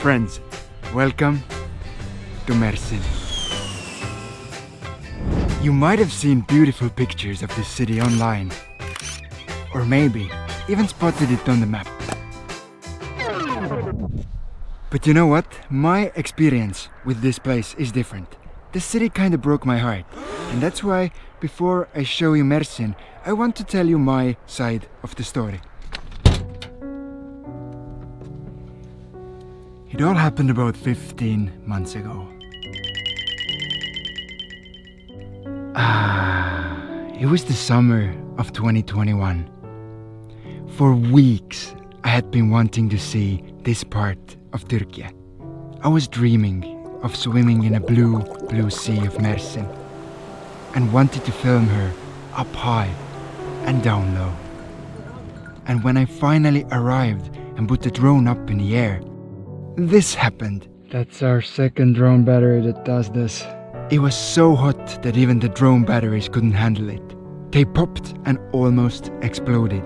Friends, welcome to Mersin. You might have seen beautiful pictures of this city online, or maybe even spotted it on the map. But you know what? My experience with this place is different. The city kinda broke my heart, and that's why before I show you Mersin, I want to tell you my side of the story. It all happened about 15 months ago. It was the summer of 2021. For weeks, I had been wanting to see this part of Türkiye. I was dreaming of swimming in a blue, blue sea of Mersin and wanted to film her up high and down low. And when I finally arrived and put the drone up in the air, this happened. That's our second drone battery that does this. It was so hot that even the drone batteries couldn't handle it. They popped and almost exploded.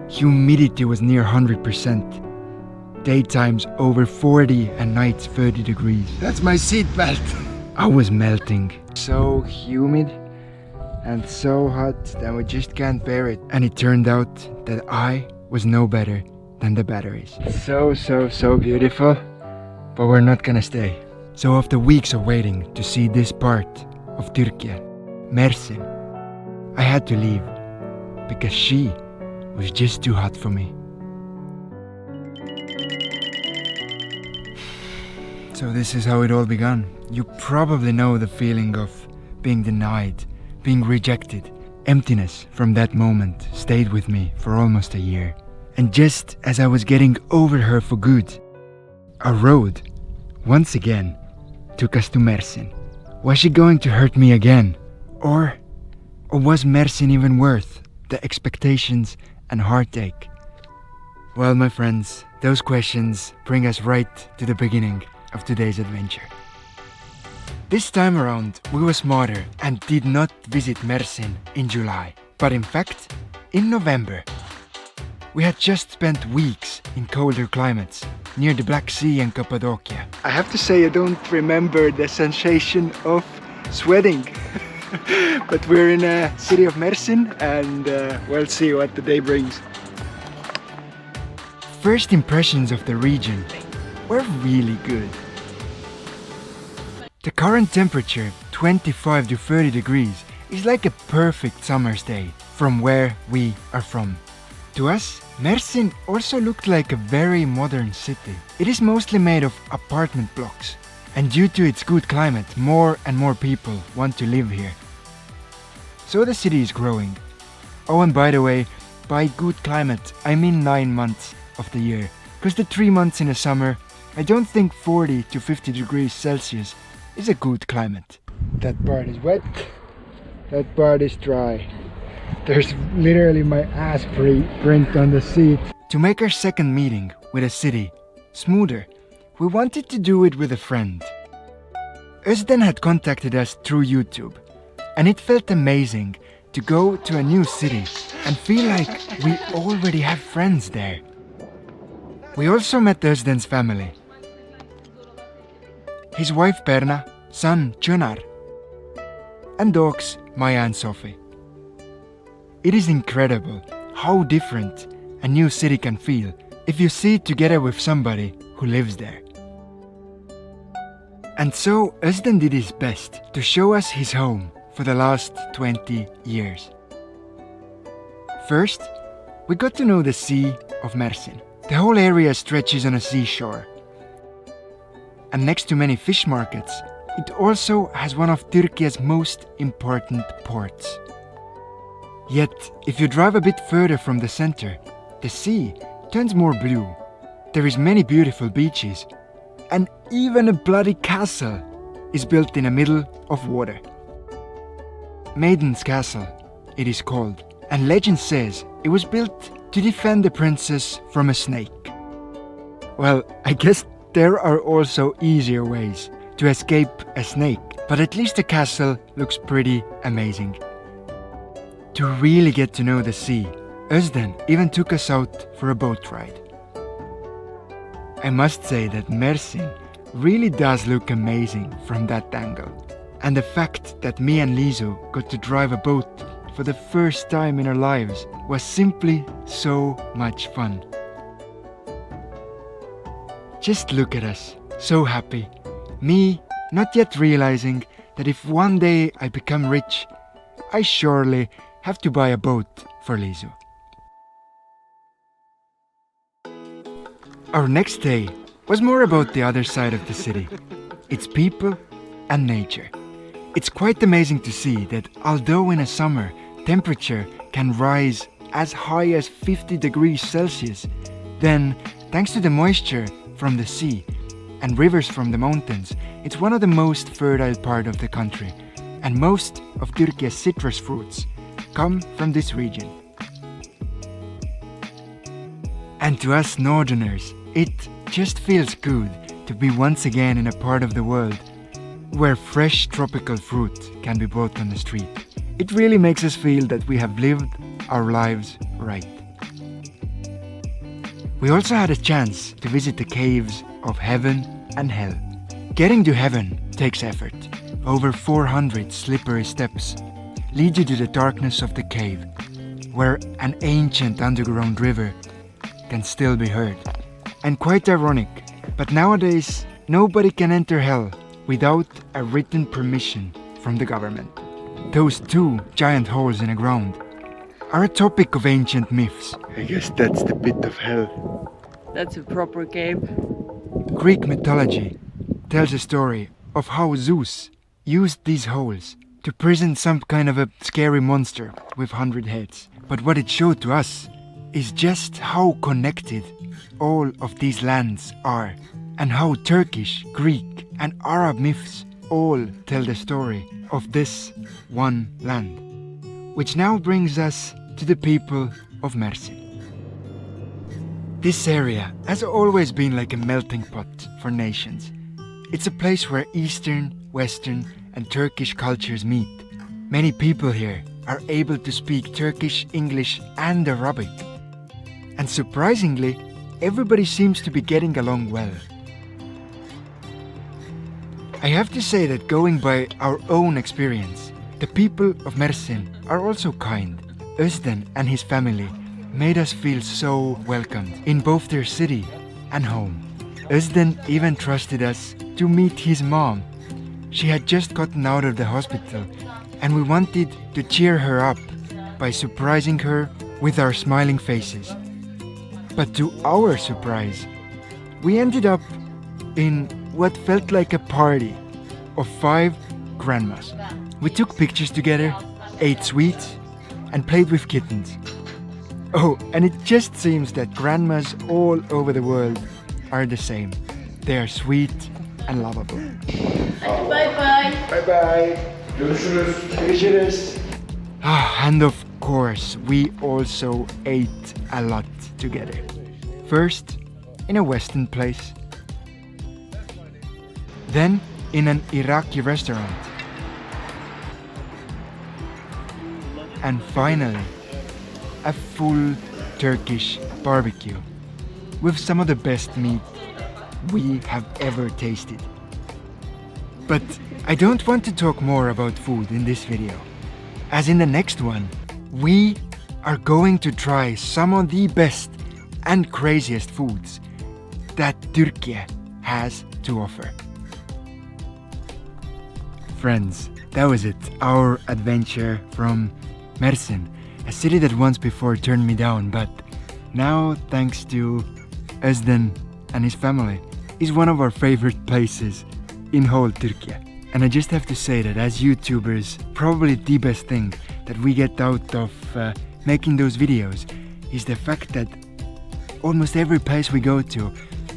Humidity was near 100%. Daytimes over 40 and nights 30 degrees. That's my seatbelt. I was melting. So humid and so hot that we just can't bear it. And it turned out that I was no better than the batteries. So beautiful. But we're not gonna stay. So after weeks of waiting to see this part of Türkiye, Mersin, I had to leave because she was just too hot for me. So this is how it all began. You probably know the feeling of being denied, being rejected. Emptiness from that moment stayed with me for almost a year. And just as I was getting over her for good, a road, once again, took us to Mersin. Was she going to hurt me again? Or was Mersin even worth the expectations and heartache? Well, my friends, those questions bring us right to the beginning of today's adventure. This time around, we were smarter and did not visit Mersin in July, but in fact, in November. We had just spent weeks in colder climates near the Black Sea and Cappadocia. I have to say I don't remember the sensation of sweating. But we're in a city of Mersin and we'll see what the day brings. First impressions of the region were really good. The current temperature, 25 to 30 degrees, is like a perfect summer's day from where we are from. To us, Mersin also looked like a very modern city. It is mostly made of apartment blocks, and due to its good climate, more and more people want to live here. So the city is growing. Oh, and by the way, by good climate, I mean 9 months of the year. Because the 3 months in the summer, I don't think 40 to 50 degrees Celsius is a good climate. That part is wet, that part is dry. There's literally my ass print on the seat. To make our second meeting with a city smoother, we wanted to do it with a friend. Özden had contacted us through YouTube, and it felt amazing to go to a new city and feel like we already have friends there. We also met Özden's family. His wife Perna, son Çınar, and dogs Maya and Sophie. It is incredible how different a new city can feel if you see it together with somebody who lives there. And so Özden did his best to show us his home for the last 20 years. First, we got to know the Sea of Mersin. The whole area stretches on a seashore. And next to many fish markets, it also has one of Türkiye's most important ports. Yet, if you drive a bit further from the center, the sea turns more blue. There is many beautiful beaches, and even a bloody castle is built in the middle of water. Maiden's Castle, it is called, and legend says it was built to defend the princess from a snake. Well, I guess there are also easier ways to escape a snake, but at least the castle looks pretty amazing. To really get to know the sea, Özden even took us out for a boat ride. I must say that Mersin really does look amazing from that angle. And the fact that me and Liisu got to drive a boat for the first time in our lives was simply so much fun. Just look at us, so happy. Me not yet realizing that if one day I become rich, I surely have to buy a boat for Liisu. Our next day was more about the other side of the city, its people and nature. It's quite amazing to see that although in a summer temperature can rise as high as 50 degrees Celsius, then thanks to the moisture from the sea and rivers from the mountains, it's one of the most fertile part of the country, and most of Turkey's citrus fruits come from this region. And to us northerners, it just feels good to be once again in a part of the world where fresh tropical fruit can be bought on the street. It really makes us feel that we have lived our lives right. We also had a chance to visit the caves of heaven and hell. Getting to heaven takes effort. Over 400 slippery steps lead you to the darkness of the cave, where an ancient underground river can still be heard. And quite ironic, but nowadays nobody can enter hell without a written permission from the government. Those two giant holes in the ground are a topic of ancient myths. I guess that's the pit of hell. That's a proper cave. Greek mythology tells a story of how Zeus used these holes to prison some kind of a scary monster with 100 heads. But what it showed to us is just how connected all of these lands are, and how Turkish, Greek and Arab myths all tell the story of this one land. Which now brings us to the people of Mersin. This area has always been like a melting pot for nations. It's a place where Eastern, Western and Turkish cultures meet. Many people here are able to speak Turkish, English and Arabic. And surprisingly, everybody seems to be getting along well. I have to say that going by our own experience, the people of Mersin are also kind. Özden and his family made us feel so welcomed in both their city and home. Özden even trusted us to meet his mom. She had just gotten out of the hospital and we wanted to cheer her up by surprising her with our smiling faces. But to our surprise, we ended up in what felt like a party of 5 grandmas. We took pictures together, ate sweets, and played with kittens. Oh, and it just seems that grandmas all over the world are the same. They are sweet and lovable. Bye bye. Bye bye. Görüşürüz. Görüşürüz. And of course, we also ate a lot together. First, in a Western place. Then, in an Iraqi restaurant. And finally, a full Turkish barbecue with some of the best meat we have ever tasted. But I don't want to talk more about food in this video, as in the next one, we are going to try some of the best and craziest foods that Türkiye has to offer. Friends, that was it, our adventure from Mersin, a city that once before turned me down, but now, thanks to Özden and his family, is one of our favorite places in whole Türkiye. And I just have to say that as YouTubers, probably the best thing that we get out of making those videos is the fact that almost every place we go to,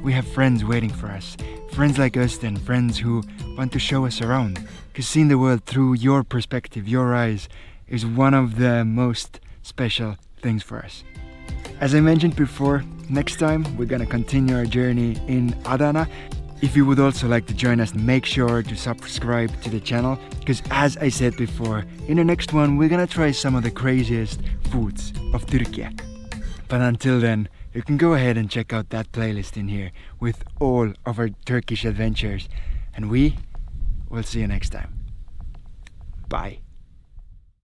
we have friends waiting for us. Friends like Özden, friends who want to show us around. Because seeing the world through your perspective, your eyes, is one of the most special things for us. As I mentioned before, next time we're gonna continue our journey in Adana. If you would also like to join us, make sure to subscribe to the channel, because as I said before, in the next one we're gonna try some of the craziest foods of Türkiye. But until then, You can go ahead and check out that playlist in here with all of our Turkish adventures. And we will see you next time. Bye.